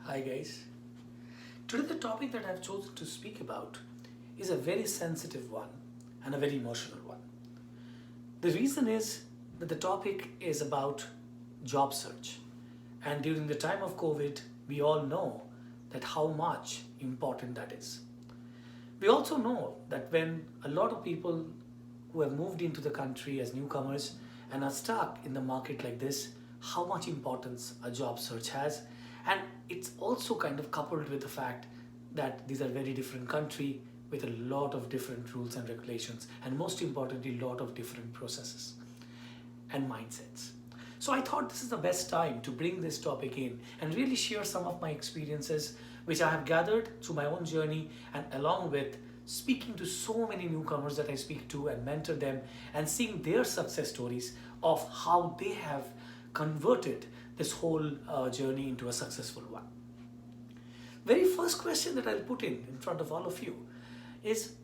Hi guys. Today the topic that I've chosen to speak about is a very sensitive one and a very emotional one. The reason is that the topic is about job search. And during the time of COVID, we all know that how much important that is. We also know that when a lot of people who have moved into the country as newcomers and are stuck in the market like this, how much importance a job search has. And it's also kind of coupled with the fact that these are very different country with a lot of different rules and regulations, and most importantly, a lot of different processes and mindsets. So I thought this is the best time to bring this topic in and really share some of my experiences which I have gathered through my own journey, and along with speaking to so many newcomers that I speak to and mentor them and seeing their success stories of how they have converted this whole journey into a successful one. Very first question that I'll put in front of all of you is,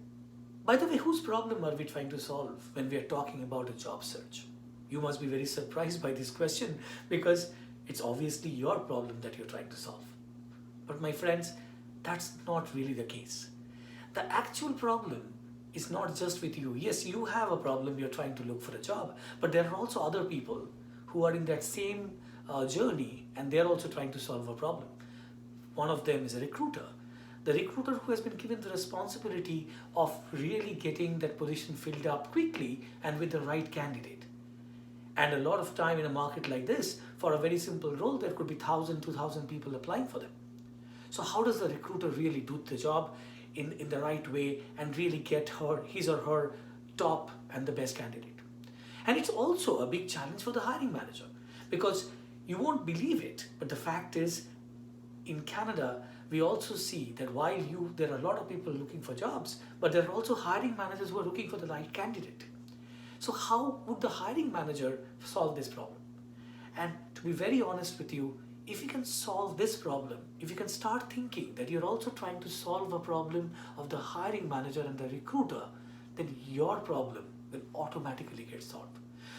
by the way, whose problem are we trying to solve when we are talking about a job search? You must be very surprised by this question because it's obviously your problem that you're trying to solve. But my friends, that's not really the case. The actual problem is not just with you. Yes, you have a problem, you're trying to look for a job, but there are also other people who are in that same journey and they're also trying to solve a problem. One of them is a recruiter. The recruiter who has been given the responsibility of really getting that position filled up quickly and with the right candidate. And a lot of time in a market like this, for a very simple role, there could be 1,000, 2,000 people applying for them. So how does the recruiter really do the job in the right way and really get his or her top and the best candidate? And it's also a big challenge for the hiring manager because you won't believe it, but the fact is, in Canada, we also see that while there are a lot of people looking for jobs, but there are also hiring managers who are looking for the right candidate. So how would the hiring manager solve this problem? And to be very honest with you, if you can solve this problem, if you can start thinking that you're also trying to solve a problem of the hiring manager and the recruiter, then your problem will automatically get solved.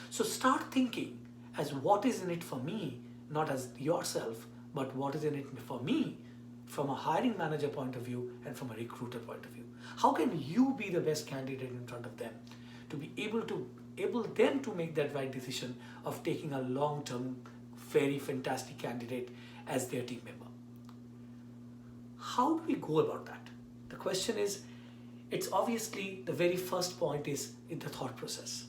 So start thinking as what is in it for me, not as yourself, but what is in it for me from a hiring manager point of view and from a recruiter point of view. How can you be the best candidate in front of them to be able them to make that right decision of taking a long-term, very fantastic candidate as their team member? How do we go about that? The question is, it's obviously the very first point is in the thought process.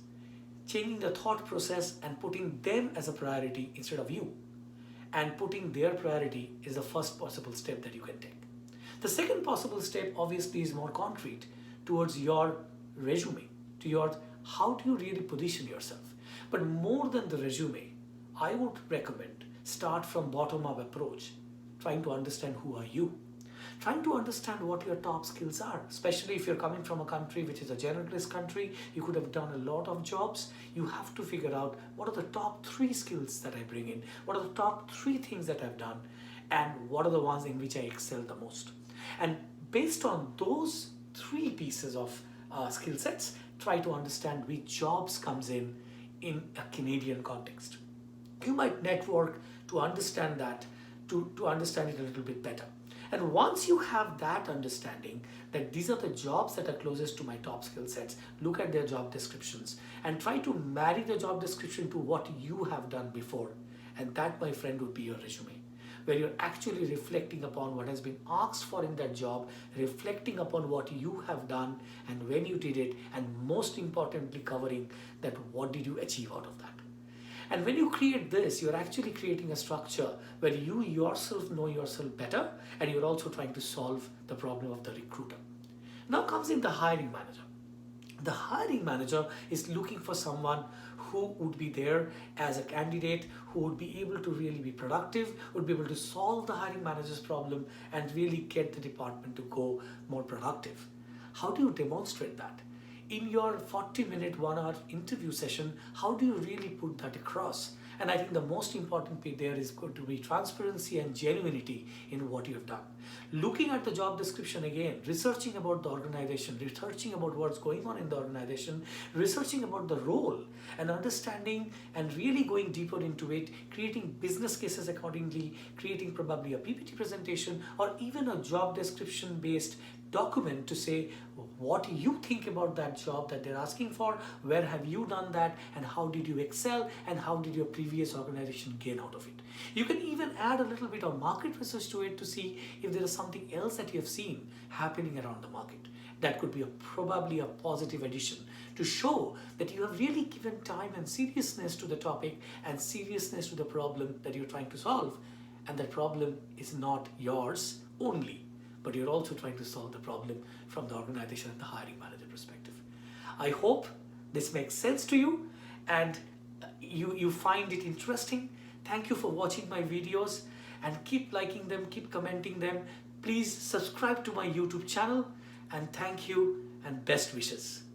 Changing the thought process and putting them as a priority instead of you. And putting their priority is the first possible step that you can take. The second possible step obviously is more concrete towards your resume, to your how do you really position yourself. But more than the resume, I would recommend start from bottom-up approach, trying to understand who are you. Trying to understand what your top skills are, especially if you're coming from a country which is a generalist country, you could have done a lot of jobs. You have to figure out what are the top 3 skills that I bring in, what are the top 3 things that I've done, and what are the ones in which I excel the most. And based on those 3 pieces of skill sets, try to understand which jobs comes in a Canadian context. You might network to understand that, to understand it a little bit better. And once you have that understanding that these are the jobs that are closest to my top skill sets, look at their job descriptions and try to marry the job description to what you have done before. And that, my friend, would be your resume, where you're actually reflecting upon what has been asked for in that job, reflecting upon what you have done and when you did it, and most importantly, covering that what did you achieve out of that. And when you create this, you're actually creating a structure where you yourself know yourself better and you're also trying to solve the problem of the recruiter. Now comes in the hiring manager. The hiring manager is looking for someone who would be there as a candidate, who would be able to really be productive, would be able to solve the hiring manager's problem and really get the department to go more productive. How do you demonstrate that? In your 40-minute, 1-hour interview session, how do you really put that across? And I think the most important bit there is going to be transparency and genuinity in what you have done. Looking at the job description again, researching about the organization, researching about what's going on in the organization, researching about the role, and understanding and really going deeper into it, creating business cases accordingly, creating probably a PPT presentation or even a job description based document to say what you think about that job that they're asking for, where have you done that, and how did you excel, and how did your previous organization gain out of it. You can even add a little bit of market research to it to see if there is something else that you have seen happening around the market. That could be probably a positive addition to show that you have really given time and seriousness to the topic and seriousness to the problem that you're trying to solve, and that problem is not yours only, but you're also trying to solve the problem from the organization and the hiring manager perspective. I hope this makes sense to you and you find it interesting. Thank you for watching my videos and keep liking them, keep commenting them. Please subscribe to my YouTube channel, and thank you and best wishes.